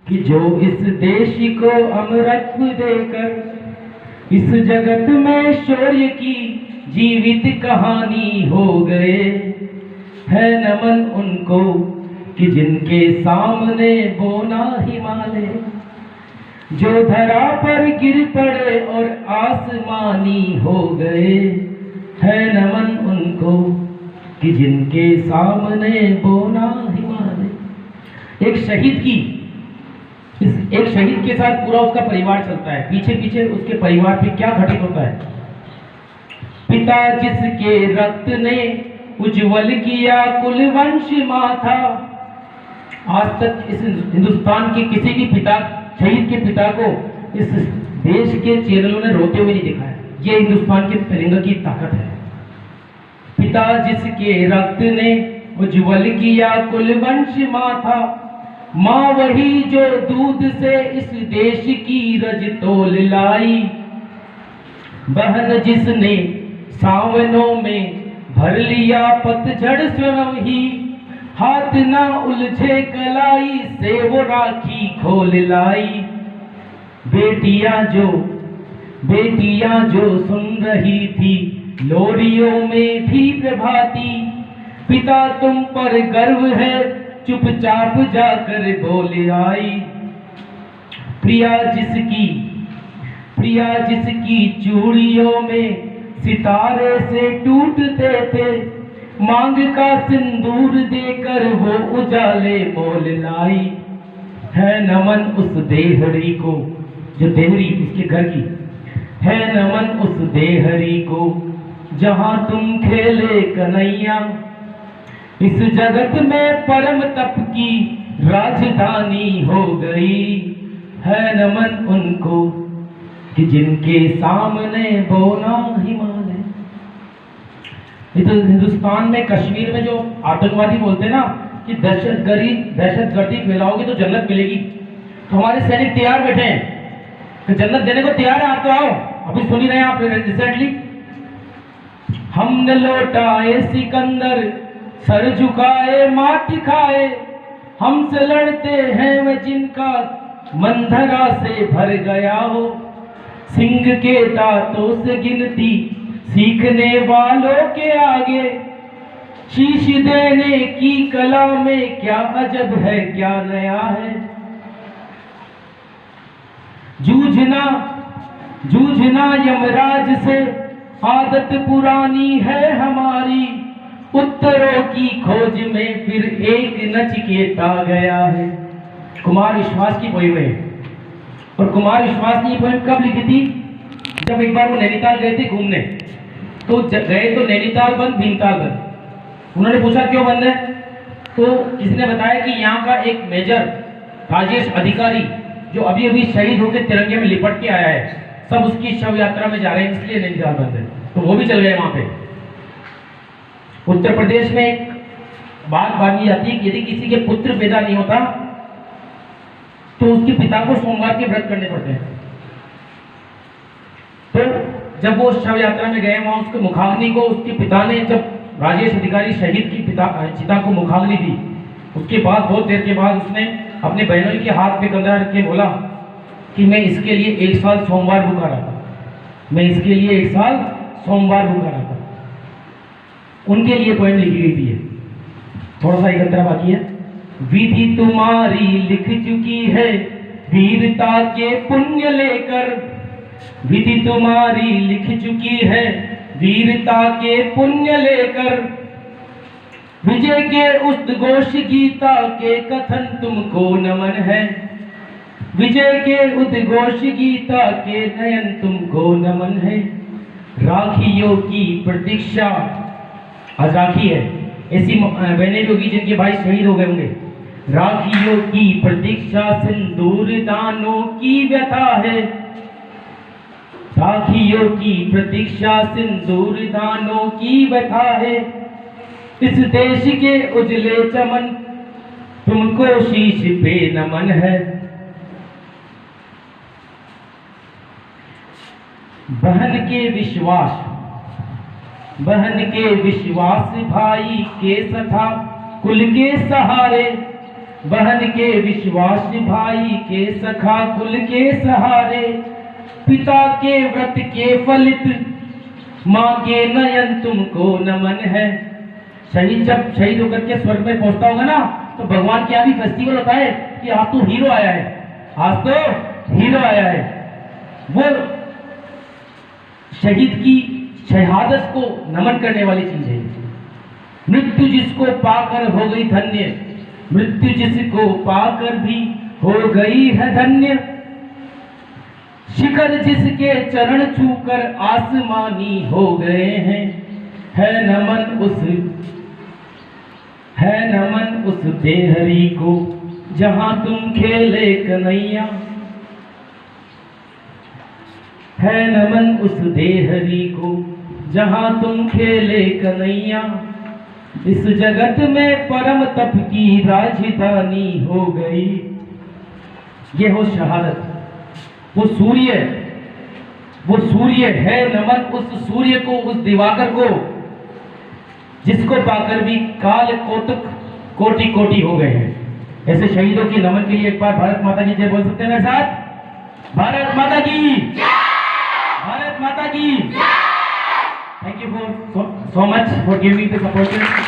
कि जो इस देश को अमरत्व देकर इस जगत में शौर्य की जीवित कहानी हो गए, है नमन उनको कि जिनके सामने बोना हिमालय, जो धरा पर गिर पड़े और आसमानी हो गए, है नमन उनको कि जिनके सामने बोना हिमालय। एक शहीद के साथ पूरा उसका परिवार चलता है, पीछे पीछे उसके परिवार पे क्या घटित होता है। पिता जिसके रक्त ने उज्जवल किया कुलवंश माथा, आज तक इस हिंदुस्तान के किसी भी पिता, शहीद के पिता को इस देश के चैनलों ने रोते हुए नहीं देखा है। ये हिंदुस्तान के तिरंगे की ताकत है। पिता जिसके रक्त ने उज्जवल किया कुलवंश माथा, माँ वही जो दूध से इस देश की रज तोल लाई, बहन जिसने सावनों में भर लिया पतझड़ स्वयं ही, हाथ ना उलझे कलाई से वो राखी खोल लाई। बेटियां जो सुन रही थी लोरियों में भी प्रभाती, पिता तुम पर गर्व है चुपचाप जाकर बोले आई। प्रिया जिसकी चूड़ियों में सितारे से टूटते थे, मांग का सिंदूर देकर वो उजाले मोल लाई, है नमन उस देहरी को, जो देहरी उसके घर की, है नमन उस देहरी को जहां तुम खेले कन्हैया, इस जगत में परम तप की राजधानी हो गई, है नमन उनको कि जिनके सामने बोना हिमालय। ये तो हिंदुस्तान में, कश्मीर में जो आतंकवादी बोलते हैं ना कि दहशतगर्दी फैलाओगे तो जन्नत मिलेगी, तो हमारे सैनिक तैयार बैठे हैं कि जन्नत देने को तैयार है, आप तो आओ। अभी सुन ही रहे हैं आप रिसेंटली, हमने लौटाए सिकंदर सर झुकाए मात खाए, हमसे लड़ते हैं वे जिनका मंधरा से भर गया हो, सिंह के दांतों से गिनती सीखने वालों के आगे, शीश देने की कला में क्या अजब है क्या नया है। जूझना यमराज से आदत पुरानी है हमारी, उत्तरों की खोज में फिर एक नचिकेता गया है। कुमार विश्वास की पोएम है, और कुमार विश्वास ने ये पोएम कब लिखी थी? जब एक बार वो नैनीताल गए थे घूमने, तो गए तो नैनीताल बंद, भीमताल बंद। उन्होंने पूछा क्यों बंद है, तो किसी ने बताया कि यहाँ का एक मेजर राजेश अधिकारी जो अभी अभी शहीद होकर तिरंगे में लिपट के आया है, सब उसकी शव यात्रा में जा रहे हैं, इसलिए नैनीताल बंद है। तो वो भी चल गए वहां पे। उत्तर प्रदेश में एक बात मानी जाती है कि यदि किसी के पुत्र पैदा नहीं होता तो उसके पिता को सोमवार के व्रत करने पड़ते हैं। तो जब वो शव यात्रा में गए, वहां उसके मुखाग्नि को उसके पिता ने, जब राजेश अधिकारी शहीद की चिता को मुखाग्नि दी, उसके बाद बहुत देर के बाद उसने अपने बहनों के हाथ पे कंधा रख के बोला कि मैं इसके लिए 1 साल सोमवार भूखा रहा था, मैं इसके लिए 1 साल सोमवार भूखा रहा था। उनके लिए पोएम लिखी गई थी। थोड़ा सा एकत्र बाकी है। विधि तुम्हारी लिख चुकी है वीरता के पुण्य लेकर, विधि तुम्हारी लिख चुकी है वीरता के पुण्य लेकर, विजय के उद्घोष गीता के कथन तुमको नमन है, विजय के उद्घोष गीता के नयन तुमको नमन है। राखियों की प्रतीक्षा, आज राखी है, ऐसी बहनें भी होगी जिनके भाई शहीद हो गए होंगे। राखियों की प्रतीक्षा सिंदूर दानों की व्यथा है, राखियों की प्रतीक्षा सिंदूर दानों की व्यथा है, इस देश के उजले चमन तुमको शीश पे नमन है। बहन के विश्वास भाई के सथा कुल के सहारे, बहन के विश्वास, भाई के सखा, कुल के सहारे, पिता के व्रत के फलित, माँ के नयन तुमको नमन है। शहीद जब शहीद होकर के स्वर्ग में पहुंचता होगा ना, तो भगवान के यहाँ भी फेस्टिवल होता है कि आज तो हीरो आया है, आज तो हीरो आया है। वो शहीद की शहादत को नमन करने वाली चीज है। मृत्यु जिसको पाकर हो गई धन्य, मृत्यु जिसको पाकर भी हो गई है धन्य, शिखर जिसके चरण छूकर आसमानी हो गए हैं, है नमन उस देहरी को जहां तुम खेले कन्हैया, है नमन उस देहरी को जहां तुम खेले कन्हैया, इस जगत में परम तप की राजधानी हो गई। ये हो शहादत, वो सूर्य है नमन उस सूर्य को, उस दिवाकर को जिसको पाकर भी काल कौतुक कोटि कोटि हो गए हैं। ऐसे शहीदों की नमन के लिए एक बार भारत माता की जय बोल सकते हैं मेरे साथ? भारत माता की, भारत माता की। Thank you for so much for giving this opportunity.